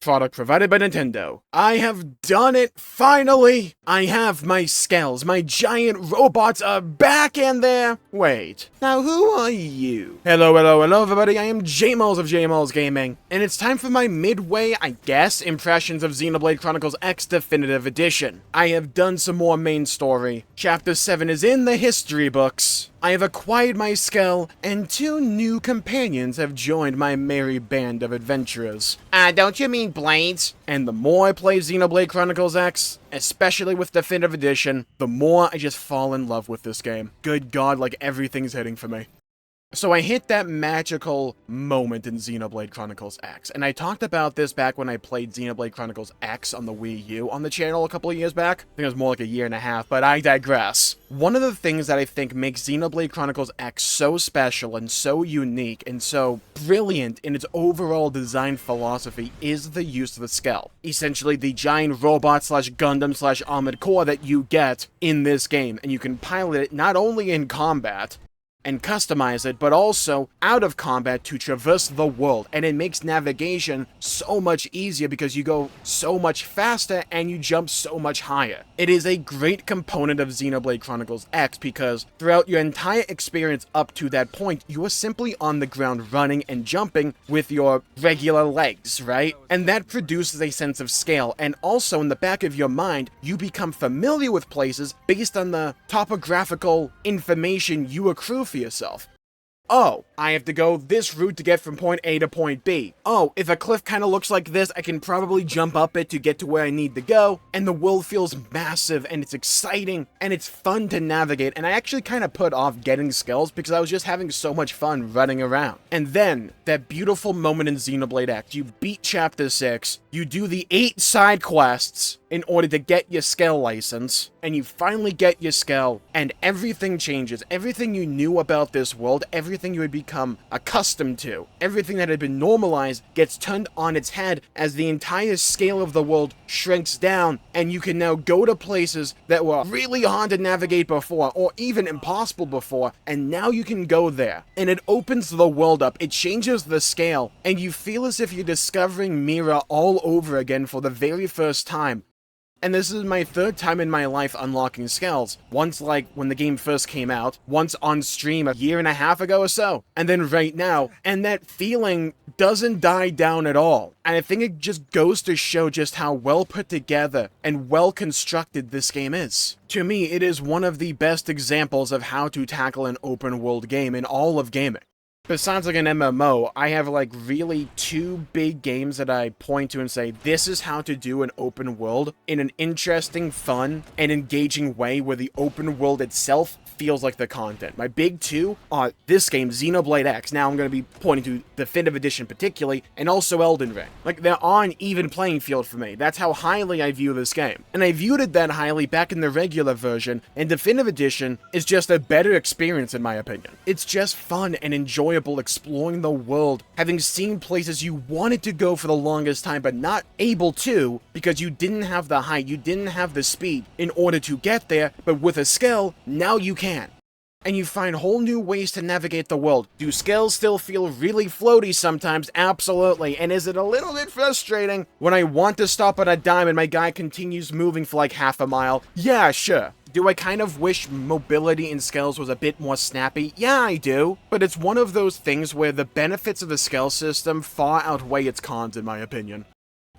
Product provided by Nintendo. I have done it, finally! I have my skells, my giant robots are back in there! Wait, now who are you? Hello everybody, I am Jmulls of Jmulls Gaming, and it's time for my midway, I guess, impressions of Xenoblade Chronicles X Definitive Edition. I have done some more main story. Chapter 7 is in the history books. I have acquired my skell, and 2 new companions have joined my merry band of adventurers. Don't you mean blades? And the more I play Xenoblade Chronicles X, especially with Definitive Edition, the more I just fall in love with this game. Good God, like everything's hitting for me. So I hit that magical moment in Xenoblade Chronicles X, and I talked about this back when I played Xenoblade Chronicles X on the Wii U on the channel a couple of years back. I think it was more like a year and a half, but I digress. One of the things that I think makes Xenoblade Chronicles X so special and so unique and so brilliant in its overall design philosophy is the use of the skell. Essentially the giant robot slash Gundam slash armored core that you get in this game, and you can pilot it not only in combat, and customize it, but also out of combat to traverse the world, and it makes navigation so much easier because you go so much faster and you jump so much higher. It is a great component of Xenoblade Chronicles X because throughout your entire experience up to that point, you are simply on the ground running and jumping with your regular legs, right? And that produces a sense of scale, and also in the back of your mind, you become familiar with places based on the topographical information you accrue for yourself. Oh, I have to go this route to get from point A to point B. Oh, if a cliff kind of looks like this, I can probably jump up it to get to where I need to go, and the world feels massive, and it's exciting, and it's fun to navigate, and I actually kind of put off getting skills because I was just having so much fun running around. And then, that beautiful moment in Xenoblade X, you beat Chapter 6, you do the 8 side quests in order to get your skell license, and you finally get your skell, and everything changes. Everything you knew about this world, everything you had become accustomed to, everything that had been normalized gets turned on its head as the entire scale of the world shrinks down, and you can now go to places that were really hard to navigate before, or even impossible before, and now you can go there. And it opens the world up, it changes the scale, and you feel as if you're discovering Mira all over again for the very first time. And this is my 3rd time in my life unlocking skells. Once like when the game first came out, once on stream a year and a half ago or so, and then right now, and that feeling doesn't die down at all. And I think it just goes to show just how well put together and well constructed this game is. To me, it is one of the best examples of how to tackle an open world game in all of gaming. Besides like an MMO, I have like really 2 big games that I point to and say, this is how to do an open world in an interesting, fun, and engaging way where the open world itself feels like the content. My big 2 are this game, Xenoblade X. Now I'm going to be pointing to Definitive Edition particularly, and also Elden Ring. Like, they're on even playing field for me. That's how highly I view this game. And I viewed it that highly back in the regular version, and Definitive Edition is just a better experience in my opinion. It's just fun and enjoyable exploring the world, having seen places you wanted to go for the longest time but not able to because you didn't have the height, you didn't have the speed in order to get there, but with a skill, now you can. And you find whole new ways to navigate the world. Do skills still feel really floaty sometimes? Absolutely. And is it a little bit frustrating when I want to stop at a dime and my guy continues moving for like half a mile? Yeah, sure. Do I kind of wish mobility in skills was a bit more snappy? Yeah, I do. But it's one of those things where the benefits of the skill system far outweigh its cons in my opinion.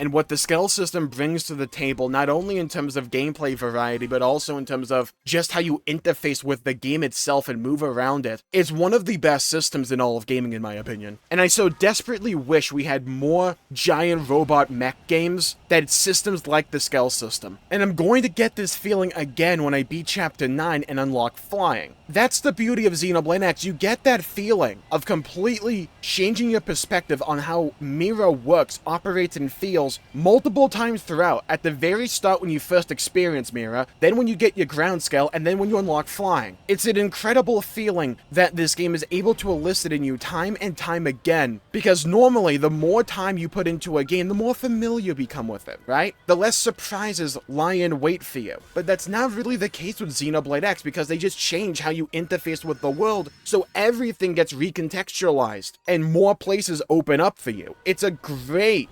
And what the skill system brings to the table, not only in terms of gameplay variety, but also in terms of just how you interface with the game itself and move around it, is one of the best systems in all of gaming in my opinion. And I so desperately wish we had more giant robot mech games that had systems like the skill system. And I'm going to get this feeling again when I beat Chapter 9 and unlock flying. That's the beauty of Xenoblade X. You get that feeling of completely changing your perspective on how Mira works, operates, and feels multiple times throughout. At the very start when you first experience Mira, then when you get your ground skill, and then when you unlock flying. It's an incredible feeling that this game is able to elicit in you time and time again, because normally the more time you put into a game, the more familiar you become with it, right? The less surprises lie in wait for you. But that's not really the case with Xenoblade X, because they just change how you interface with the world, so everything gets recontextualized, and more places open up for you. It's a great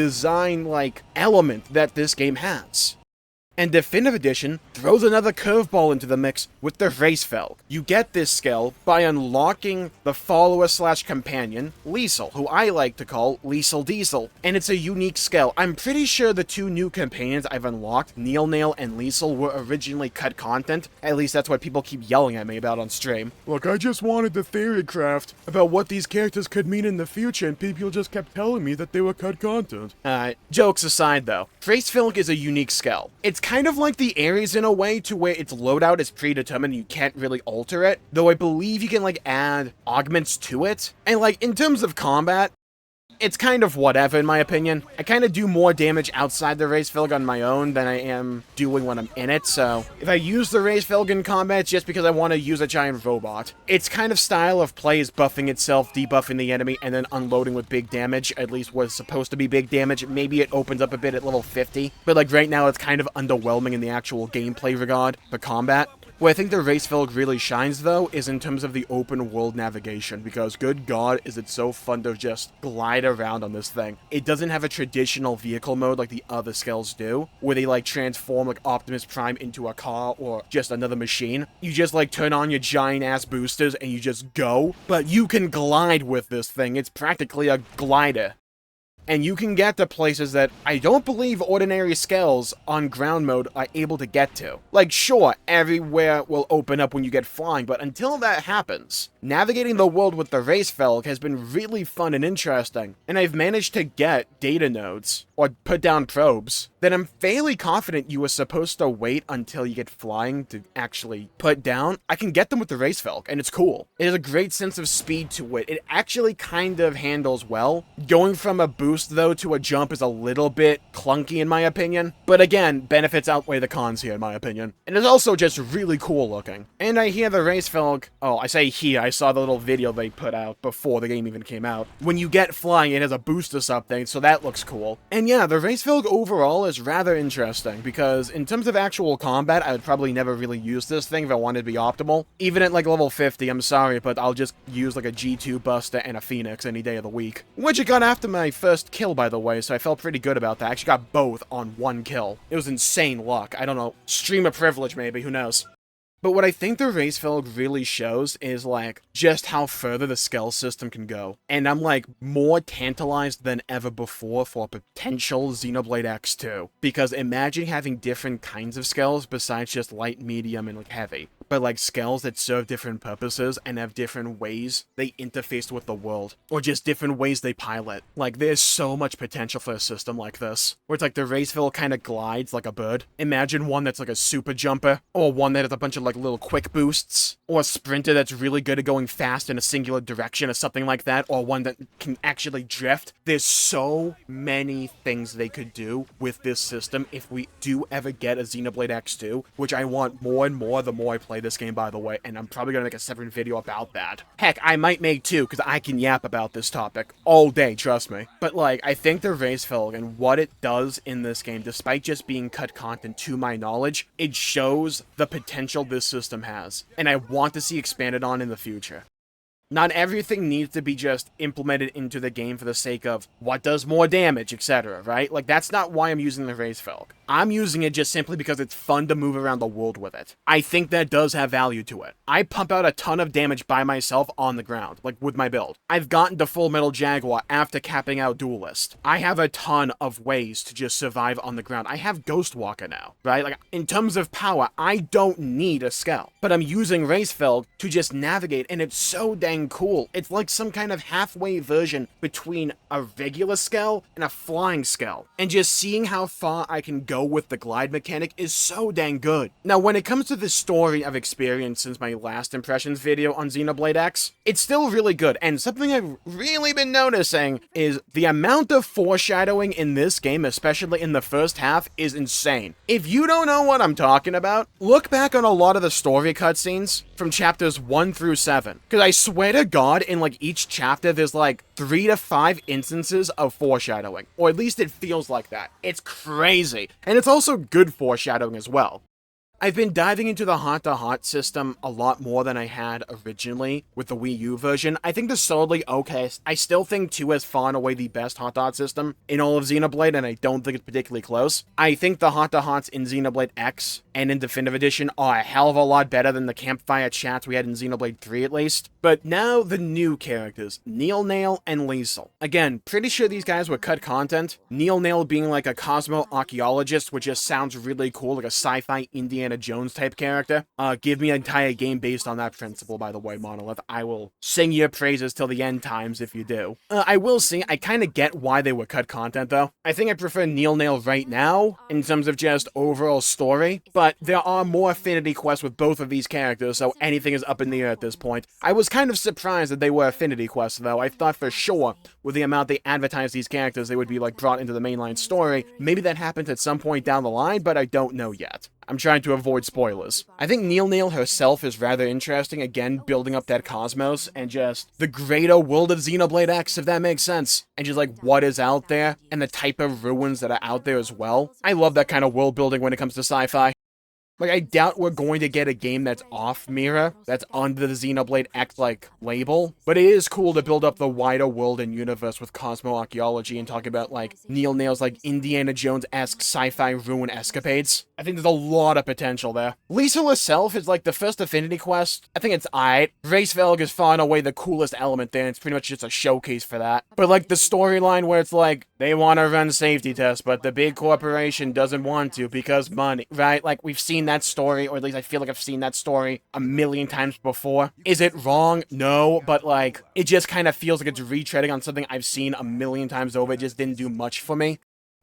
design, like, element that this game has. And Definitive Edition throws another curveball into the mix with the Racefelg. You get this skill by unlocking the follower/companion, Liesel, who I like to call Liesel Diesel, and it's a unique skill. I'm pretty sure the two new companions I've unlocked, Nail and Liesel, were originally cut content. At least that's what people keep yelling at me about on stream. Look, I just wanted the theory craft about what these characters could mean in the future, and people just kept telling me that they were cut content. Jokes aside though, Racefelg is a unique skill. It's kind of like the Ares in a way, to where its loadout is predetermined and you can't really alter it, though I believe you can like add augments to it. And like in terms of combat, it's kind of whatever in my opinion. I kind of do more damage outside the Racefelg on my own than I am doing when I'm in it, so if I use the Racefelg in combat, it's just because I want to use a giant robot. Its kind of style of play is buffing itself, debuffing the enemy, and then unloading with big damage, at least what's supposed to be big damage. Maybe it opens up a bit at level 50, but like right now it's kind of underwhelming in the actual gameplay regard for combat. Where I think the Racefelg really shines, though, is in terms of the open world navigation, because good god, is it so fun to just glide around on this thing. It doesn't have a traditional vehicle mode like the other skills do, where they like transform like Optimus Prime into a car or just another machine. You just like turn on your giant ass boosters and you just go, but you can glide with this thing. It's practically a glider. And you can get to places that I don't believe ordinary scales on ground mode are able to get to. Like, sure, everywhere will open up when you get flying, but until that happens, navigating the world with the Racefelg has been really fun and interesting, and I've managed to get data nodes, or put down probes, that I'm fairly confident you were supposed to wait until you get flying to actually put down. I can get them with the Racefelg, and it's cool. It has a great sense of speed to it. It actually kind of handles well. Going from a boost though to a jump is a little bit clunky in my opinion, but again, benefits outweigh the cons here in my opinion. And it's also just really cool looking. And I hear the Racefelg, I say here, I saw the little video they put out before the game even came out. When you get flying, it has a boost or something, so that looks cool. And yeah, the Racefelg overall is rather interesting, because in terms of actual combat, I would probably never really use this thing if I wanted to be optimal. Even at like level 50, I'm sorry, but I'll just use like a G2 Buster and a Phoenix any day of the week. Which I got after my first kill, by the way, so I felt pretty good about that. I actually got both on one kill. It was insane luck. I don't know. Streamer privilege, maybe. Who knows? But what I think the Racefelg really shows is, like, just how further the skill system can go. And I'm, like, more tantalized than ever before for a potential Xenoblade X 2. Because imagine having different kinds of skills besides just light, medium, and, like, heavy. But, like, skills that serve different purposes and have different ways they interface with the world. Or just different ways they pilot. Like, there's so much potential for a system like this. Where it's like the Racefelg kind of glides like a bird. Imagine one that's like a super jumper. Or one that has a bunch of like little quick boosts, or a sprinter that's really good at going fast in a singular direction or something like that, or one that can actually drift. There's so many things they could do with this system if we do ever get a Xenoblade X 2, which I want more and more the more I play this game, by the way, and I'm probably gonna make a separate video about that. Heck, I might make two, because I can yap about this topic all day, trust me. But like, I think the Racefelg and what it does in this game, despite just being cut content to my knowledge, it shows the potential this system has, and I want to see expanded on in the future. Not everything needs to be just implemented into the game for the sake of what does more damage, etc., right? Like, that's not why I'm using the Racefelg. I'm using it just simply because it's fun to move around the world with it. I think that does have value to it. I pump out a ton of damage by myself on the ground, like with my build. I've gotten to Full Metal Jaguar after capping out Duelist. I have a ton of ways to just survive on the ground. I have Ghost Walker now, right? Like, in terms of power, I don't need a skill. But I'm using Racefelg to just navigate, and it's so dang cool. It's like some kind of halfway version between a regular skill and a flying skill. And just seeing how far I can go with the glide mechanic is so dang good. Now, when it comes to the story I've experienced since my last impressions video on Xenoblade X, it's still really good, and something I've really been noticing is the amount of foreshadowing in this game, especially in the first half, is insane. If you don't know what I'm talking about, look back on a lot of the story cutscenes from chapters 1 through 7, because I swear to God, in like each chapter, there's like 3 to 5 instances of foreshadowing, or at least it feels like that. It's crazy. And it's also good foreshadowing as well. I've been diving into the heart-to-heart system a lot more than I had originally with the Wii U version. I think they're solidly okay. I still think 2 is far and away the best heart-to-heart system in all of Xenoblade, and I don't think it's particularly close. I think the heart-to-hearts in Xenoblade X and in Definitive Edition are a hell of a lot better than the campfire chats we had in Xenoblade 3 at least. But now the new characters, Neil Nail and Liesel. Again, pretty sure these guys were cut content. Neil Nail being like a Cosmo archaeologist, which just sounds really cool, like a sci-fi Indiana Jones type character. Give me an entire game based on that principle, by the way, Monolith. I will sing your praises till the end times if you do. I will say, I kind of get why they were cut content, though. I think I prefer Neil Nail right now, in terms of just overall story, but there are more affinity quests with both of these characters, so anything is up in the air at this point. I was kind of surprised that they were affinity quests, though. I thought for sure, with the amount they advertised these characters, they would be, like, brought into the mainline story. Maybe that happens at some point down the line, but I don't know yet. I'm trying to avoid spoilers. I think Neil Nail herself is rather interesting, again, building up that cosmos, and just the greater world of Xenoblade X, if that makes sense. And just, like, what is out there, and the type of ruins that are out there as well. I love that kind of world building when it comes to sci-fi. Like, I doubt we're going to get a game that's off Mira, that's under the Xenoblade X, like, label. But it is cool to build up the wider world and universe with Cosmo archaeology and talk about, like, Neil Nail's, like, Indiana Jones-esque sci-fi ruin escapades. I think there's a lot of potential there. Liesel herself is, like, the first Affinity quest. I think it's aight. Racevelg is far and away the coolest element there, and it's pretty much just a showcase for that. But, like, the storyline where it's like, they want to run safety tests, but the big corporation doesn't want to because money, right? Like, we've seen that story, or at least I feel like I've seen that story a million times before. Is it wrong? No, but like, it just kind of feels like it's retreading on something I've seen a million times over. It just didn't do much for me.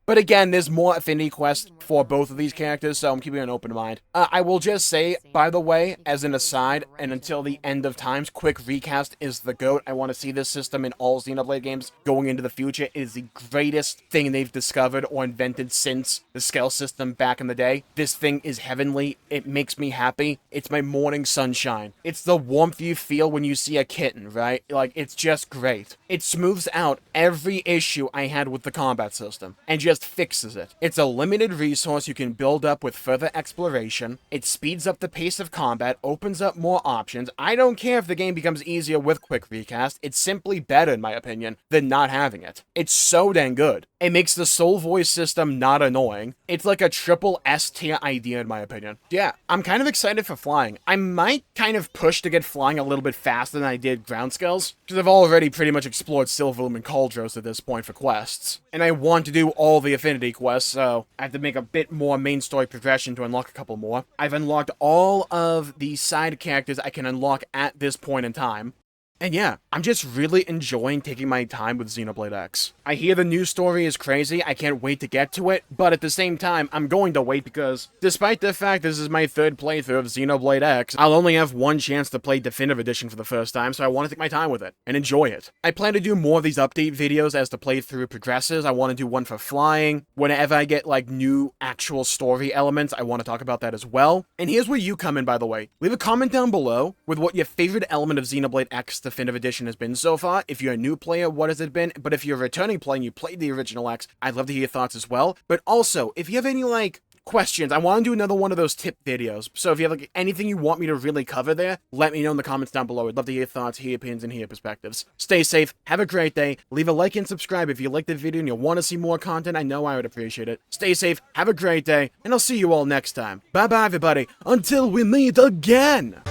But again, there's more affinity quests for both of these characters, so I'm keeping an open mind. I will just say, by the way, as an aside, and until the end of times, quick recast is the GOAT. I want to see this system in all Xenoblade games going into the future. It is the greatest thing they've discovered or invented since the scale system back in the day. This thing is heavenly. It makes me happy. It's my morning sunshine. It's the warmth you feel when you see a kitten, right? Like, it's just great. It smooths out every issue I had with the combat system, and just fixes it. It's a limited resource you can build up with further exploration. It speeds up the pace of combat, opens up more options. I don't care if the game becomes easier with quick recast. It's simply better, in my opinion, than not having it. It's so dang good. It makes the soul voice system not annoying. It's like a triple S tier idea, in my opinion. Yeah, I'm kind of excited for flying. I might kind of push to get flying a little bit faster than I did ground skills, because I've already pretty much explored Silverloom and Cauldros at this point for quests. And I want to do all the affinity quests, so I have to make a bit more main story progression to unlock a couple more. I've unlocked all of the side characters I can unlock at this point in time. And yeah, I'm just really enjoying taking my time with Xenoblade X. I hear the news story is crazy, I can't wait to get to it, but at the same time, I'm going to wait because, despite the fact this is my third playthrough of Xenoblade X, I'll only have one chance to play Definitive Edition for the first time, so I want to take my time with it, and enjoy it. I plan to do more of these update videos as the playthrough progresses. I want to do one for flying. Whenever I get, like, new actual story elements, I want to talk about that as well. And here's where you come in, by the way. Leave a comment down below with what your favorite element of Xenoblade X Definitive Edition has been so far. If you're a new player, what has it been? But if you're a returning player and you played the original X, I'd love to hear your thoughts as well. But also, if you have any, like, questions, I want to do another one of those tip videos. So if you have, like, anything you want me to really cover there, let me know in the comments down below. I'd love to hear your thoughts, hear your opinions, and hear your perspectives. Stay safe, have a great day, leave a like and subscribe if you liked the video and you want to see more content. I know I would appreciate it. Stay safe, have a great day, and I'll see you all next time. Bye-bye, everybody, until we meet again!